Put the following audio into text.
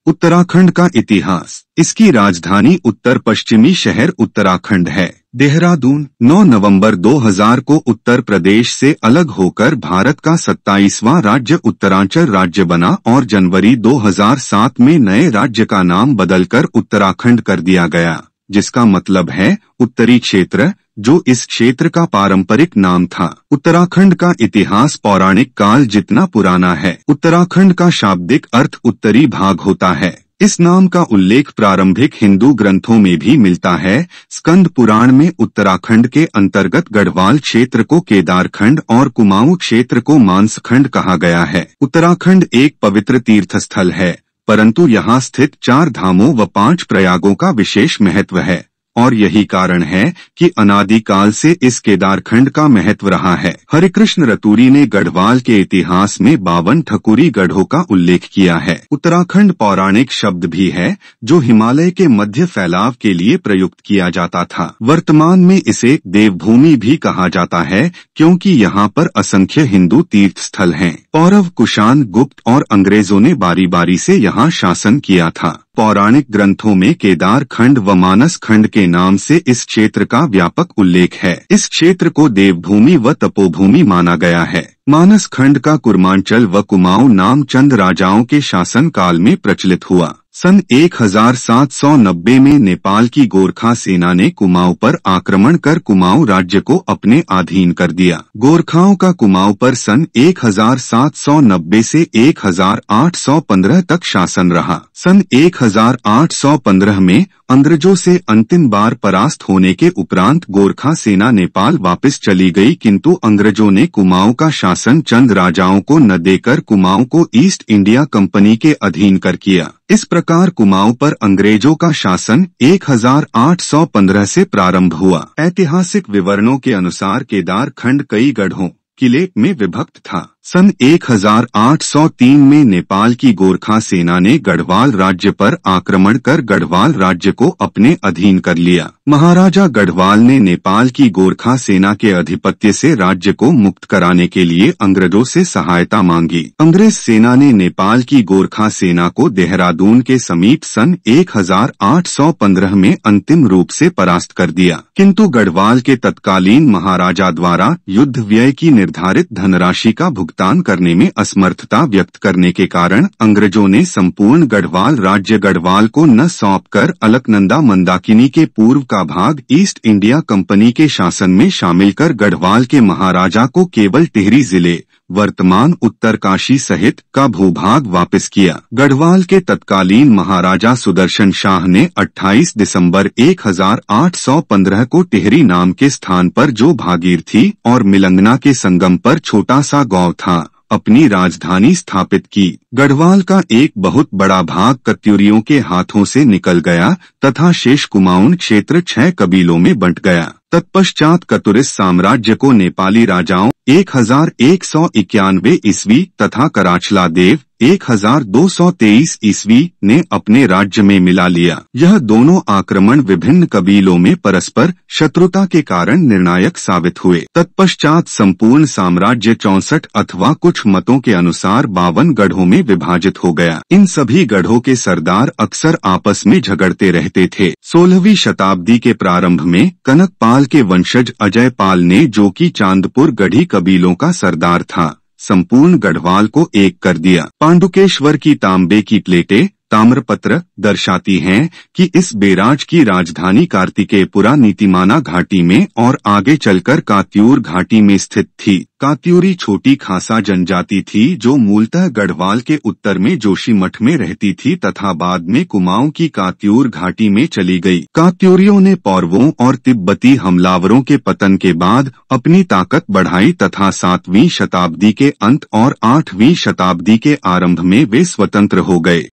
उत्तराखंड का इतिहास। इसकी राजधानी उत्तर पश्चिमी शहर उत्तराखंड है। देहरादून 9 नवंबर 2000 को उत्तर प्रदेश से अलग होकर भारत का 27वां राज्य उत्तरांचल राज्य बना और जनवरी 2007 में नए राज्य का नाम बदलकर उत्तराखंड कर दिया गया, जिसका मतलब है उत्तरी क्षेत्र, जो इस क्षेत्र का पारंपरिक नाम था। उत्तराखंड का इतिहास पौराणिक काल जितना पुराना है। उत्तराखंड का शाब्दिक अर्थ उत्तरी भाग होता है। इस नाम का उल्लेख प्रारंभिक हिंदू ग्रंथों में भी मिलता है। स्कंद पुराण में उत्तराखंड के अंतर्गत गढ़वाल क्षेत्र को केदारखंड और कुमाऊं क्षेत्र को मानसखंड कहा गया है। उत्तराखंड एक पवित्र तीर्थस्थल है, परंतु यहाँ स्थित 4 धामों व 5 प्रयागों का विशेष महत्व है और यही कारण है कि अनादिकाल से इस केदारखंड का महत्व रहा है। हरिकृष्ण रतूरी ने गढ़वाल के इतिहास में 52 ठकुरी गढ़ों का उल्लेख किया है। उत्तराखंड पौराणिक शब्द भी है जो हिमालय के मध्य फैलाव के लिए प्रयुक्त किया जाता था। वर्तमान में इसे देवभूमि भी कहा जाता है क्योंकि यहाँ पर असंख्य हिंदू तीर्थ स्थल हैं। पौरव, कुषाण, गुप्त और अंग्रेजों ने बारी बारी से यहाँ शासन किया था। पौराणिक ग्रंथों में केदार खंड व मानस खंड के नाम से इस क्षेत्र का व्यापक उल्लेख है। इस क्षेत्र को देवभूमि व तपोभूमि माना गया है। मानस खंड का कुर्मांचल व कुमाऊं नाम चंद राजाओं के शासन काल में प्रचलित हुआ। सन 1790 में नेपाल की गोरखा सेना ने कुमाऊं पर आक्रमण कर कुमाऊं राज्य को अपने अधीन कर दिया। गोरखाओं का कुमाऊं पर सन 1790 से 1815 तक शासन रहा। सन 1815 में अंग्रेजों से अंतिम बार परास्त होने के उपरांत गोरखा सेना नेपाल वापस चली गई, किंतु अंग्रेजों ने कुमाऊं का शासन चंद राजाओं को न देकर कुमाऊं को ईस्ट इंडिया कंपनी के अधीन कर किया। इस प्रकार कुमाऊं पर अंग्रेजों का शासन 1815 से प्रारंभ हुआ। ऐतिहासिक विवरणों के अनुसार केदार खंड कई गढ़ों किले में विभक्त था। सन 1803 में नेपाल की गोरखा सेना ने गढ़वाल राज्य पर आक्रमण कर गढ़वाल राज्य को अपने अधीन कर लिया। महाराजा गढ़वाल ने नेपाल की गोरखा सेना के अधिपत्य से राज्य को मुक्त कराने के लिए अंग्रेजों से सहायता मांगी। अंग्रेज सेना ने नेपाल की गोरखा सेना को देहरादून के समीप सन 1815 में अंतिम रूप से परास्त कर दिया, किंतु गढ़वाल के तत्कालीन महाराजा द्वारा युद्ध व्यय की निर्धारित धनराशि का भुगतान करने में असमर्थता व्यक्त करने के कारण अंग्रेजों ने संपूर्ण गढ़वाल राज्य गढ़वाल को न सौंपकर अलकनंदा मंदाकिनी के पूर्व का भाग ईस्ट इंडिया कंपनी के शासन में शामिल कर गढ़वाल के महाराजा को केवल टिहरी जिले, वर्तमान उत्तरकाशी सहित का भूभाग वापस किया। गढ़वाल के तत्कालीन महाराजा सुदर्शन शाह ने 28 दिसंबर 1815 को टिहरी नाम के स्थान पर, जो भागीरथी और मिलंगना के संगम पर छोटा सा गांव था, अपनी राजधानी स्थापित की। गढ़वाल का एक बहुत बड़ा भाग कत्यूरियों के हाथों से निकल गया तथा शेष कुमाऊन क्षेत्र 6 कबीलों में बंट गया। तत्पश्चात कतुरिस साम्राज्य को नेपाली राजाओं 1191 ईस्वी तथा कराचला देव 1223 ईस्वी ने अपने राज्य में मिला लिया। यह दोनों आक्रमण विभिन्न कबीलों में परस्पर शत्रुता के कारण निर्णायक साबित हुए। तत्पश्चात संपूर्ण साम्राज्य 64 अथवा कुछ मतों के अनुसार 52 गढ़ों में विभाजित हो गया। इन सभी गढ़ों के सरदार अक्सर आपस में झगड़ते रहते थे। 16वीं शताब्दी के प्रारंभ में कनक पाल के वंशज अजय पाल ने, जो कि चांदपुर गढ़ी कबीलों का सरदार था, संपूर्ण गढ़वाल को एक कर दिया। पांडुकेश्वर की तांबे की प्लेटें ताम्रपत्र दर्शाती हैं कि इस बेराज की राजधानी कार्तिकेयपुरा नीतिमाना घाटी में और आगे चलकर कात्यूर घाटी में स्थित थी। कात्यूरी छोटी खासा जनजाति थी जो मूलतः गढ़वाल के उत्तर में जोशीमठ में रहती थी तथा बाद में कुमाऊं की कात्यूर घाटी में चली गई। कात्यूरियों ने पौरवों और तिब्बती हमलावरों के पतन के बाद अपनी ताकत बढ़ाई तथा 7वीं शताब्दी के अंत और 8वीं शताब्दी के आरंभ में वे स्वतंत्र हो गए।